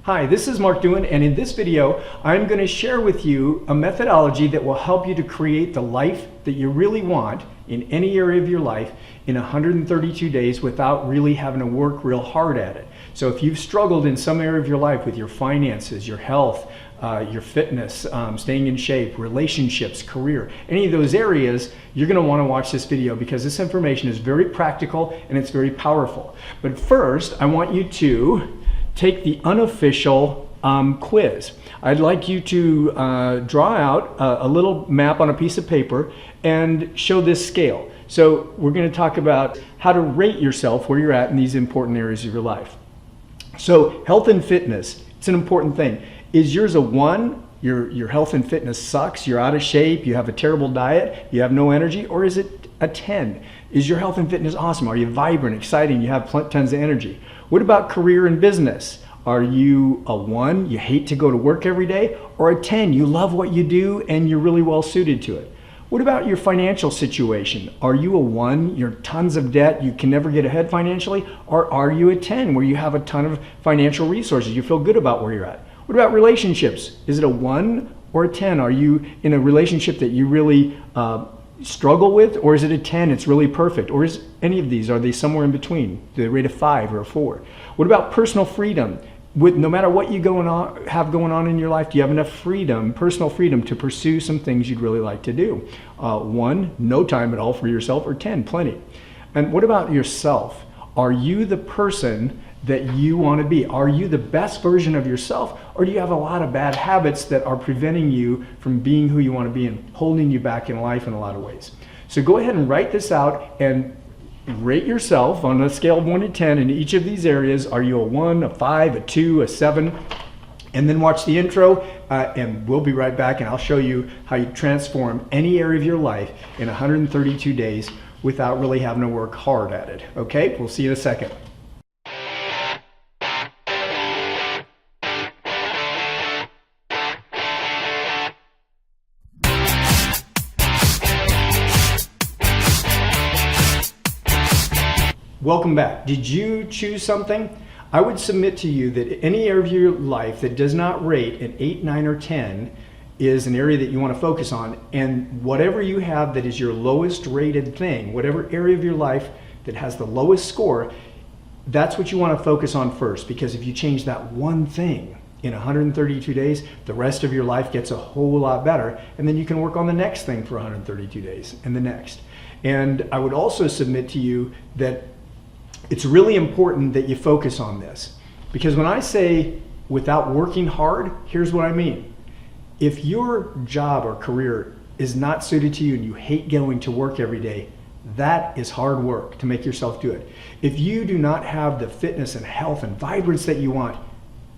Hi, this is Mark Doohan, and in this video, I'm going to share with you a methodology that will help you to create the life that you really want in any area of your life in 132 days without really having to work real hard at it. So if you've struggled in some area of your life with your finances, your health, your fitness, staying in shape, relationships, career, any of those areas, you're going to want to watch this video because this information is very practical and it's very powerful. But first, I want you to take the unofficial quiz. I'd like you to draw out a little map on a piece of paper and show this scale. So we're going to talk about how to rate yourself where you're at in these important areas of your life. So health and fitness, it's an important thing. Is yours a 1? Your health and fitness sucks, you're out of shape, you have a terrible diet, you have no energy, or is it a 10? Is your health and fitness awesome? Are you vibrant, exciting, you have tons of energy? What about career and business? Are you a 1, you hate to go to work every day, or a 10, you love what you do and you're really well suited to it? What about your financial situation? Are you a 1, you're tons of debt, you can never get ahead financially, or are you a 10 where you have a ton of financial resources, you feel good about where you're at? What about relationships? Is it a 1 or a 10? Are you in a relationship that you really struggle with, or is it a 10, it's really perfect? Or is any of these, are they somewhere in between? Do they rate a 5 or a 4? What about personal freedom? No matter what you have going on in your life, do you have enough freedom, personal freedom, to pursue some things you'd really like to do? 1, no time at all for yourself, or 10, plenty. And what about yourself? Are you the person that you want to be? Are you the best version of yourself, or do you have a lot of bad habits that are preventing you from being who you want to be and holding you back in life in a lot of ways? So go ahead and write this out and rate yourself on a scale of 1 to 10 in each of these areas. Are you a 1, a 5, a 2, a 7? And then watch the intro and we'll be right back, and I'll show you how you transform any area of your life in 132 days without really having to work hard at it. Okay, we'll see you in a second. Welcome back. Did you choose something? I would submit to you that any area of your life that does not rate an 8, 9, or 10 is an area that you want to focus on. And whatever you have that is your lowest rated thing, whatever area of your life that has the lowest score, that's what you want to focus on first. Because if you change that one thing in 132 days, the rest of your life gets a whole lot better. And then you can work on the next thing for 132 days and the next. And I would also submit to you that it's really important that you focus on this, because when I say without working hard, here's what I mean. If your job or career is not suited to you and you hate going to work every day, that is hard work to make yourself do it. If you do not have the fitness and health and vibrance that you want,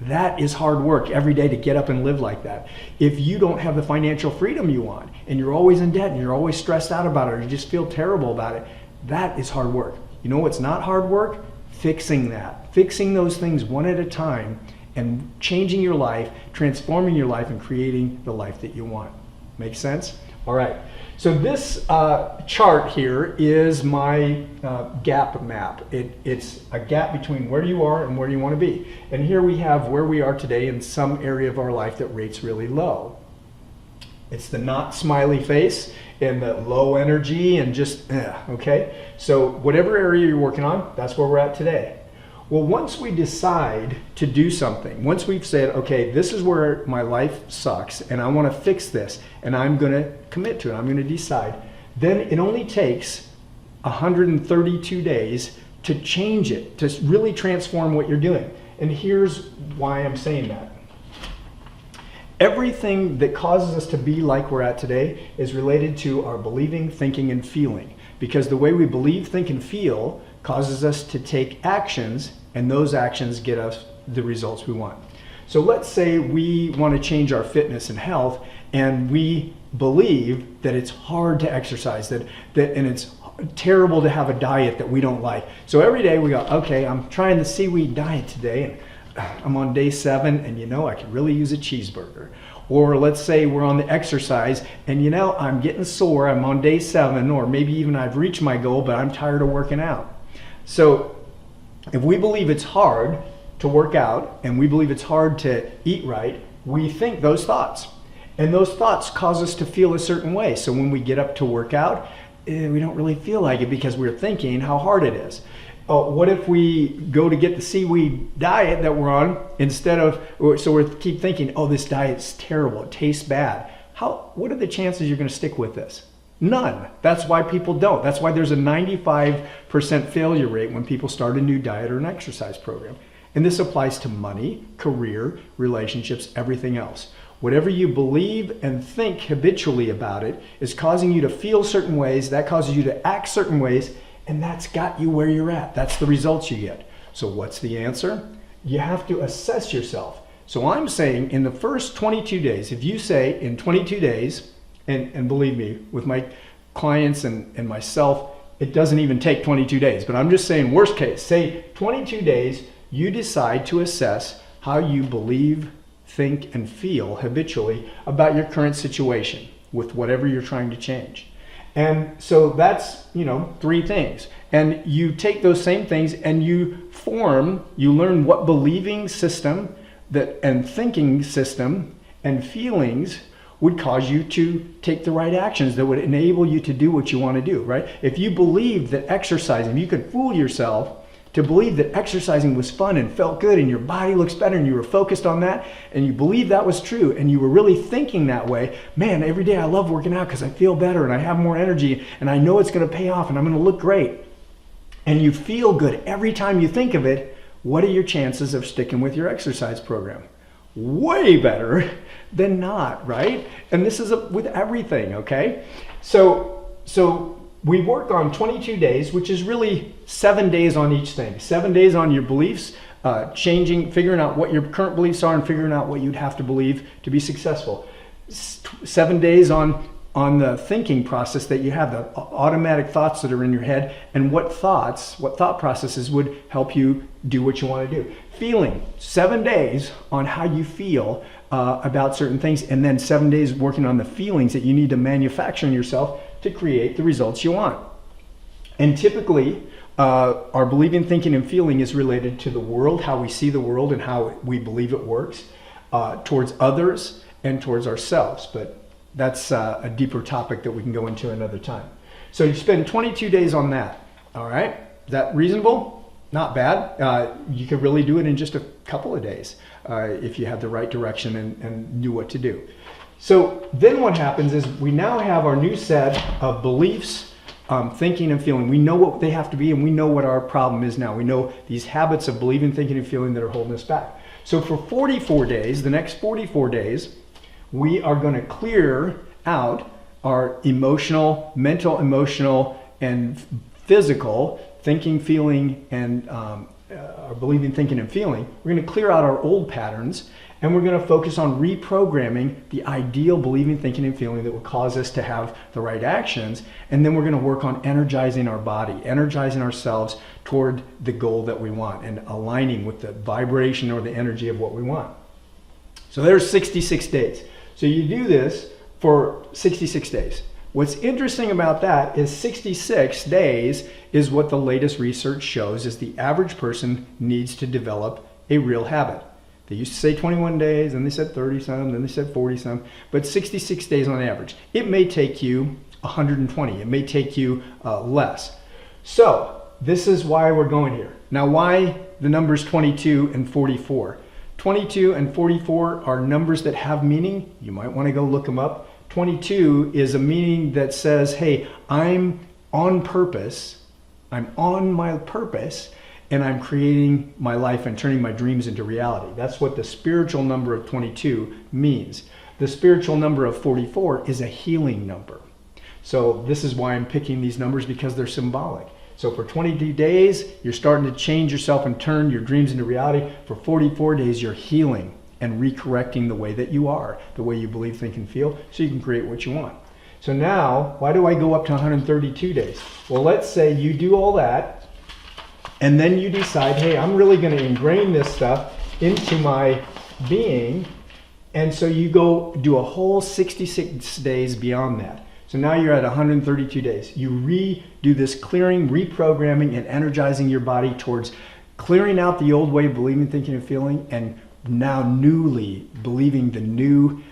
that is hard work every day to get up and live like that. If you don't have the financial freedom you want and you're always in debt and you're always stressed out about it, or you just feel terrible about it, that is hard work. You know what's not hard work? Fixing that. Fixing those things one at a time and changing your life, transforming your life, and creating the life that you want. Make sense? All right. So this chart here is my gap map. It's a gap between where you are and where you want to be. And here we have where we are today in some area of our life that rates really low. It's the not smiley face and the low energy and just, okay? So whatever area you're working on, that's where we're at today. Well, once we decide to do something, once we've said, okay, this is where my life sucks and I want to fix this and I'm going to commit to it, I'm going to decide, then it only takes 132 days to change it, to really transform what you're doing. And here's why I'm saying that. Everything that causes us to be like we're at today is related to our believing, thinking, and feeling. Because the way we believe, think, and feel causes us to take actions, and those actions get us the results we want. So let's say we want to change our fitness and health, and we believe that it's hard to exercise, and it's terrible to have a diet that we don't like. So every day we go, okay, I'm trying the seaweed diet today, and I'm on day 7 and I could really use a cheeseburger. Or let's say we're on the exercise and I'm getting sore, I'm on day 7, or maybe even I've reached my goal, but I'm tired of working out. So if we believe it's hard, to work out and we believe it's hard to eat right, we think those thoughts. And those thoughts cause us to feel a certain way. So when we get up to work out, we don't really feel like it because we're thinking how hard it is. What if we go to get the seaweed diet that we're on instead of, so we keep thinking, oh, this diet's terrible, it tastes bad. What are the chances you're going to stick with this? None. That's why people don't. That's why there's a 95% failure rate when people start a new diet or an exercise program. And this applies to money, career, relationships, everything else. Whatever you believe and think habitually about it is causing you to feel certain ways, that causes you to act certain ways, and that's got you where you're at. That's the results you get. So what's the answer? You have to assess yourself. So I'm saying in the first 22 days, if you say in 22 days, and believe me, with my clients and myself, it doesn't even take 22 days, but I'm just saying worst case, say 22 days, you decide to assess how you believe, think, and feel habitually about your current situation with whatever you're trying to change. And so that's, 3 things. And you take those same things and you learn what believing system and thinking system and feelings would cause you to take the right actions that would enable you to do what you want to do, right? If you believed that exercising, you could fool yourself to believe that exercising was fun and felt good and your body looks better and you were focused on that and you believed that was true and you were really thinking that way, man, every day I love working out because I feel better and I have more energy and I know it's going to pay off and I'm going to look great. And you feel good every time you think of it, what are your chances of sticking with your exercise program? Way better than not, right? And this is with everything, okay? So we work on 22 days, which is really 7 days on each thing. 7 days on your beliefs, figuring out what your current beliefs are and figuring out what you'd have to believe to be successful. 7 days on the thinking process that you have, the automatic thoughts that are in your head, and what thought processes would help you do what you want to do. Feeling, 7 days on how you feel about certain things, and then 7 days working on the feelings that you need to manufacture in yourself to create the results you want. And typically, our believing, thinking, and feeling is related to the world, how we see the world and how we believe it works, towards others and towards ourselves. But that's a deeper topic that we can go into another time. So you spend 22 days on that, all right? Is that reasonable? Not bad. You could really do it in just a couple of days if you had the right direction and knew what to do. So then what happens is we now have our new set of beliefs, thinking and feeling. We know what they have to be and we know what our problem is now. We know these habits of believing, thinking, and feeling that are holding us back. So for 44 days, the next 44 days, we are going to clear out our mental, emotional, and physical thinking, feeling, and our believing, thinking, and feeling. We're going to clear out our old patterns, and we're going to focus on reprogramming the ideal believing, thinking, and feeling that will cause us to have the right actions. And then we're going to work on energizing our body, energizing ourselves toward the goal that we want, and aligning with the vibration or the energy of what we want. So there's 66 days. So you do this for 66 days. What's interesting about that is 66 days is what the latest research shows is the average person needs to develop a real habit. They used to say 21 days, and they said 30 some, then they said 40 some, but 66 days on average. It may take you 120, it may take you less. So this is why we're going here. Now why the numbers 22 and 44? 22 and 44 are numbers that have meaning. You might want to go look them up. 22 is a meaning that says, hey, I'm on purpose, I'm on my purpose, and I'm creating my life and turning my dreams into reality. That's what the spiritual number of 22 means. The spiritual number of 44 is a healing number. So this is why I'm picking these numbers, because they're symbolic. So for 22 days, you're starting to change yourself and turn your dreams into reality. For 44 days, you're healing and recorrecting the way that you are, the way you believe, think, and feel, so you can create what you want. So now, why do I go up to 132 days? Well, let's say you do all that, and then you decide, hey, I'm really going to ingrain this stuff into my being, and so you go do a whole 66 days beyond that. So now you're at 132 days. You redo this clearing, reprogramming, and energizing your body towards clearing out the old way of believing, thinking, and feeling, and now newly believing the new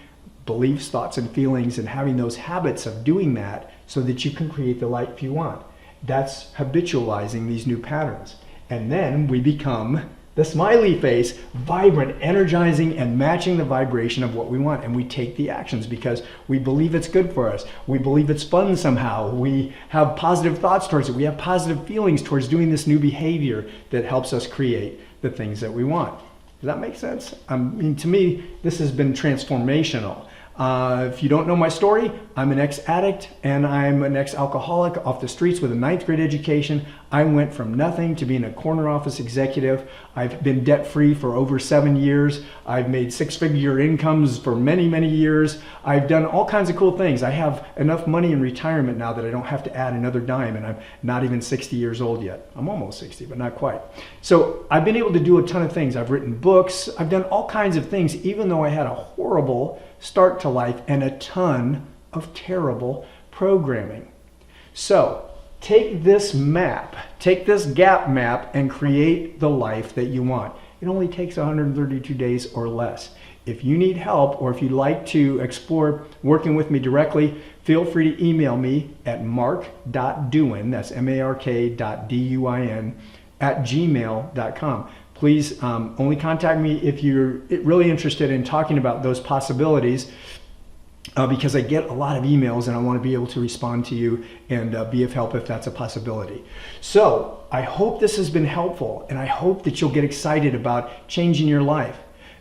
beliefs, thoughts, and feelings, and having those habits of doing that so that you can create the life you want. That's habitualizing these new patterns. And then we become the smiley face, vibrant, energizing, and matching the vibration of what we want. And we take the actions because we believe it's good for us. We believe it's fun somehow. We have positive thoughts towards it. We have positive feelings towards doing this new behavior that helps us create the things that we want. Does that make sense? I mean, to me, this has been transformational. If you don't know my story, I'm an ex-addict and I'm an ex-alcoholic off the streets with a 9th grade education. I went from nothing to being a corner office executive. I've been debt-free for over 7 years. I've made 6-figure incomes for many, many years. I've done all kinds of cool things. I have enough money in retirement now that I don't have to add another dime, and I'm not even 60 years old yet. I'm almost 60, but not quite. So I've been able to do a ton of things. I've written books. I've done all kinds of things, even though I had a horrible start to life and a ton of terrible programming. So take this map, take this gap map, and create the life that you want. It only takes 132 days or less. If you need help, or if you'd like to explore working with me directly, feel free to email me at mark.duin, that's mark.duin, @gmail.com. Please only contact me if you're really interested in talking about those possibilities, because I get a lot of emails and I want to be able to respond to you and be of help if that's a possibility. So I hope this has been helpful, and I hope that you'll get excited about changing your life.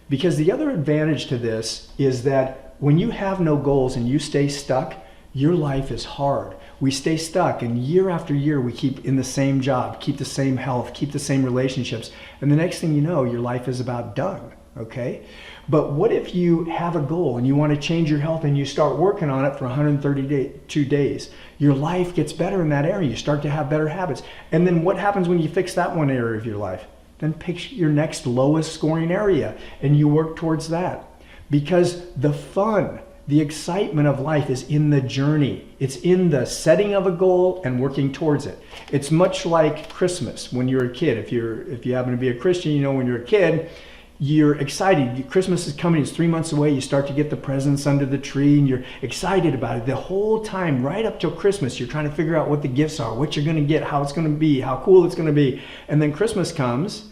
Because the other advantage to this is that when you have no goals and you stay stuck, your life is hard. We stay stuck, and year after year we keep in the same job, keep the same health, keep the same relationships, and the next thing you know, your life is about done, okay? But what if you have a goal and you want to change your health and you start working on it for 132 days? Your life gets better in that area. You start to have better habits. And then what happens when you fix that one area of your life? Then pick your next lowest scoring area and you work towards that. Because the fun, the excitement of life is in the journey. It's in the setting of a goal and working towards it. It's much like Christmas when you're a kid. If you happen to be a Christian, you know when you're a kid, you're excited. Christmas is coming, it's 3 months away. You start to get the presents under the tree and you're excited about it. The whole time, right up till Christmas, you're trying to figure out what the gifts are, what you're gonna get, how it's gonna be, how cool it's gonna be. And then Christmas comes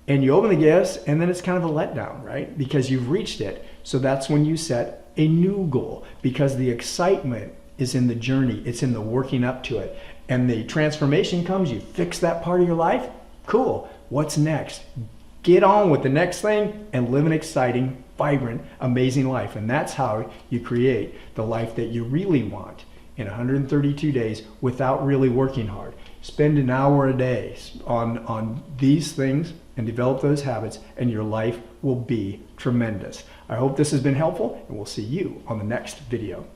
and you open the gifts and then it's kind of a letdown, right? Because you've reached it. So that's when you set a new goal, because the excitement is in the journey. It's in the working up to it. And the transformation comes, you fix that part of your life, cool. What's next? Get on with the next thing and live an exciting, vibrant, amazing life. And that's how you create the life that you really want in 132 days without really working hard. Spend an hour a day on these things and develop those habits, and your life will be tremendous. I hope this has been helpful, and we'll see you on the next video.